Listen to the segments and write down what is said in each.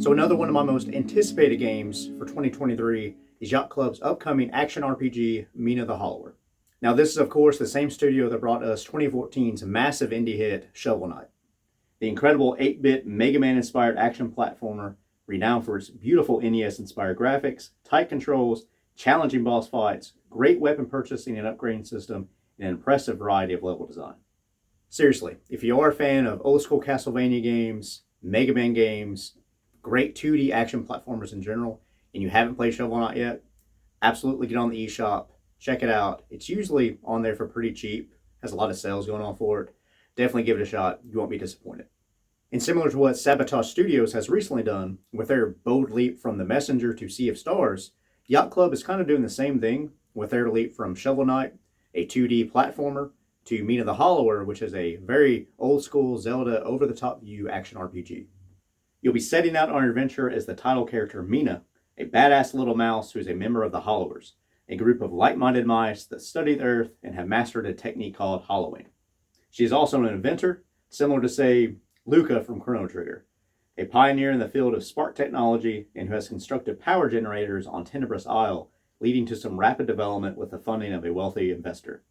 So another one of my most anticipated games for 2023 is Yacht Club's upcoming action RPG, Mina the Hollower. Now this is of course the same studio that brought us 2014's massive indie hit, Shovel Knight. The incredible 8-bit Mega Man inspired action platformer, renowned for its beautiful NES inspired graphics, tight controls, challenging boss fights, great weapon purchasing and upgrading system, and an impressive variety of level design. Seriously, if you are a fan of old school Castlevania games, Mega Man games, great 2D action platformers in general, and you haven't played Shovel Knight yet, absolutely get on the eShop, check it out. It's usually on there for pretty cheap, has a lot of sales going on for it. Definitely give it a shot, you won't be disappointed. And similar to what Sabotage Studios has recently done with their bold leap from The Messenger to Sea of Stars, Yacht Club is kind of doing the same thing with their leap from Shovel Knight, a 2D platformer, to Mina the Hollower, which is a very old school Zelda over-the-top view action RPG. You'll be setting out on an adventure as the title character Mina, a badass little mouse who is a member of the Hollowers, a group of like-minded mice that study the earth and have mastered a technique called hollowing. She is also an inventor, similar to, say, Luca from Chrono Trigger, a pioneer in the field of spark technology and who has constructed power generators on Tenebrous Isle, leading to some rapid development with the funding of a wealthy investor.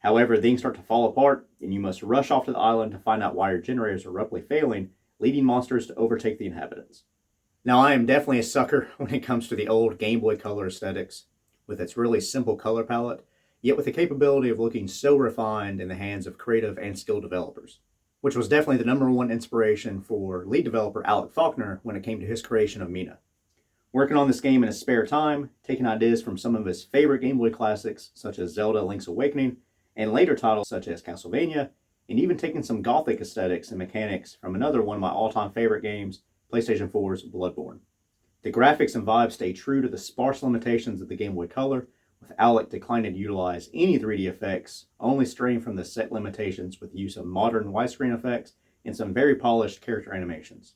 However, things start to fall apart, and you must rush off to the island to find out why your generators are roughly failing, leading monsters to overtake the inhabitants. Now, I am definitely a sucker when it comes to the old Game Boy Color aesthetics, with its really simple color palette, yet with the capability of looking so refined in the hands of creative and skilled developers, which was definitely the number one inspiration for lead developer Alec Faulkner when it came to his creation of Mina. Working on this game in his spare time, taking ideas from some of his favorite Game Boy classics, such as Zelda Link's Awakening, and later titles such as Castlevania, and even taking some gothic aesthetics and mechanics from another one of my all-time favorite games, PlayStation 4's Bloodborne. The graphics and vibes stay true to the sparse limitations of the Game Boy Color, with Alec declining to utilize any 3D effects, only straying from the set limitations with the use of modern widescreen effects and some very polished character animations.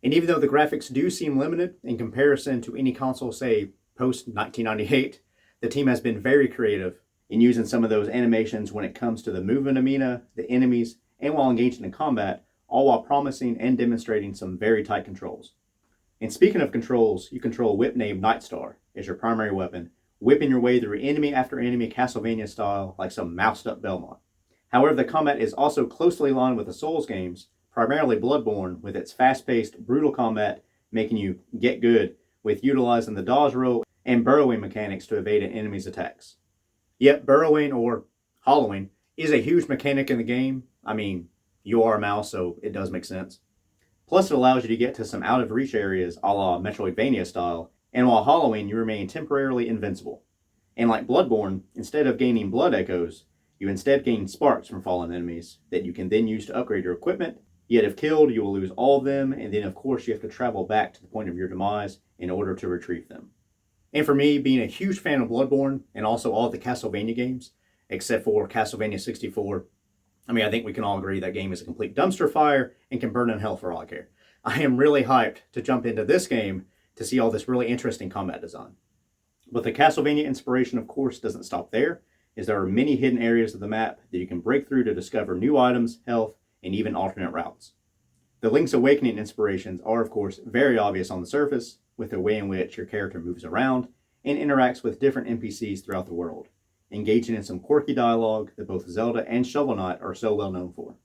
And even though the graphics do seem limited in comparison to any console, say, post-1998, the team has been very creative in using some of those animations when it comes to the movement of Mina, the enemies, and while engaging in combat, all while promising and demonstrating some very tight controls. And speaking of controls, you control a whip named Nightstar as your primary weapon, whipping your way through enemy after enemy Castlevania style like some moused up Belmont. However, the combat is also closely aligned with the Souls games, primarily Bloodborne, with its fast-paced, brutal combat making you get good with utilizing the dodge roll and burrowing mechanics to evade an enemy's attacks. Yet burrowing or hollowing is a huge mechanic in the game. I mean, you are a mouse, so it does make sense. Plus, it allows you to get to some out-of-reach areas a la Metroidvania style, and while hollowing, you remain temporarily invincible. And like Bloodborne, instead of gaining blood echoes, you instead gain sparks from fallen enemies that you can then use to upgrade your equipment, yet if killed, you will lose all of them, and then of course you have to travel back to the point of your demise in order to retrieve them. And for me, being a huge fan of Bloodborne, and also all of the Castlevania games, except for Castlevania 64, I think we can all agree that game is a complete dumpster fire and can burn in hell for all I care. I am really hyped to jump into this game to see all this really interesting combat design. But the Castlevania inspiration, of course, doesn't stop there, as there are many hidden areas of the map that you can break through to discover new items, health, and even alternate routes. The Link's Awakening inspirations are, of course, very obvious on the surface, with the way in which your character moves around and interacts with different NPCs throughout the world, engaging in some quirky dialogue that both Zelda and Shovel Knight are so well known for.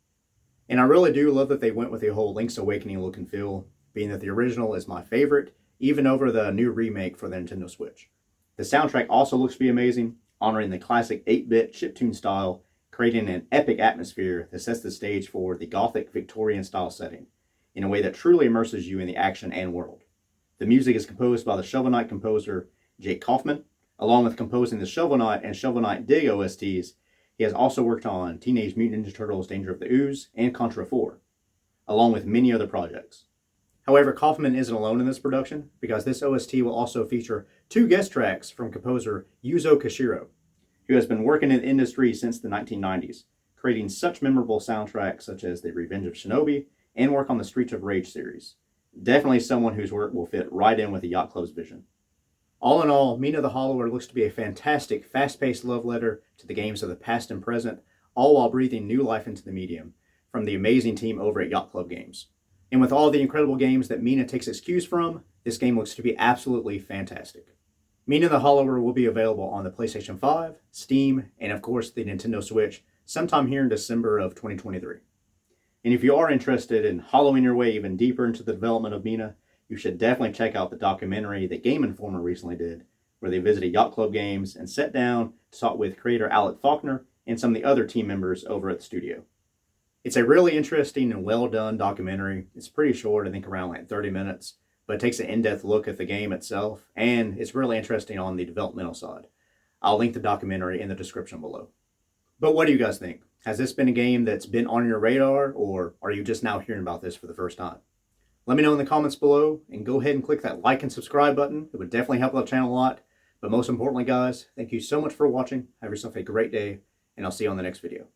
And I really do love that they went with the whole Link's Awakening look and feel, being that the original is my favorite, even over the new remake for the Nintendo Switch. The soundtrack also looks to be amazing, honoring the classic 8-bit chiptune style, creating an epic atmosphere that sets the stage for the gothic Victorian style setting, in a way that truly immerses you in the action and world. The music is composed by the Shovel Knight composer Jake Kaufman. Along with composing the Shovel Knight and Shovel Knight Dig OSTs, he has also worked on Teenage Mutant Ninja Turtles Danger of the Ooze and Contra 4, along with many other projects. However, Kaufman isn't alone in this production, because this OST will also feature 2 guest tracks from composer Yuzo Koshiro, who has been working in the industry since the 1990s, creating such memorable soundtracks such as The Revenge of Shinobi and work on the Streets of Rage series. Definitely someone whose work will fit right in with the Yacht Club's vision. All in all, Mina the Hollower looks to be a fantastic, fast-paced love letter to the games of the past and present, all while breathing new life into the medium, from the amazing team over at Yacht Club Games. And with all the incredible games that Mina takes its cues from, this game looks to be absolutely fantastic. Mina the Hollower will be available on the PlayStation 5, Steam, and of course the Nintendo Switch sometime here in December of 2023. And if you are interested in hollowing your way even deeper into the development of Mina, you should definitely check out the documentary that Game Informer recently did, where they visited Yacht Club Games and sat down to talk with creator Alec Faulkner and some of the other team members over at the studio. It's a really interesting and well done documentary. It's pretty short, I think around like 30 minutes, but it takes an in-depth look at the game itself, and it's really interesting on the developmental side. I'll link the documentary in the description below. But what do you guys think? Has this been a game that's been on your radar, or are you just now hearing about this for the first time? Let me know in the comments below, and go ahead and click that like and subscribe button. It would definitely help the channel a lot. But most importantly, guys, thank you so much for watching. Have yourself a great day, and I'll see you on the next video.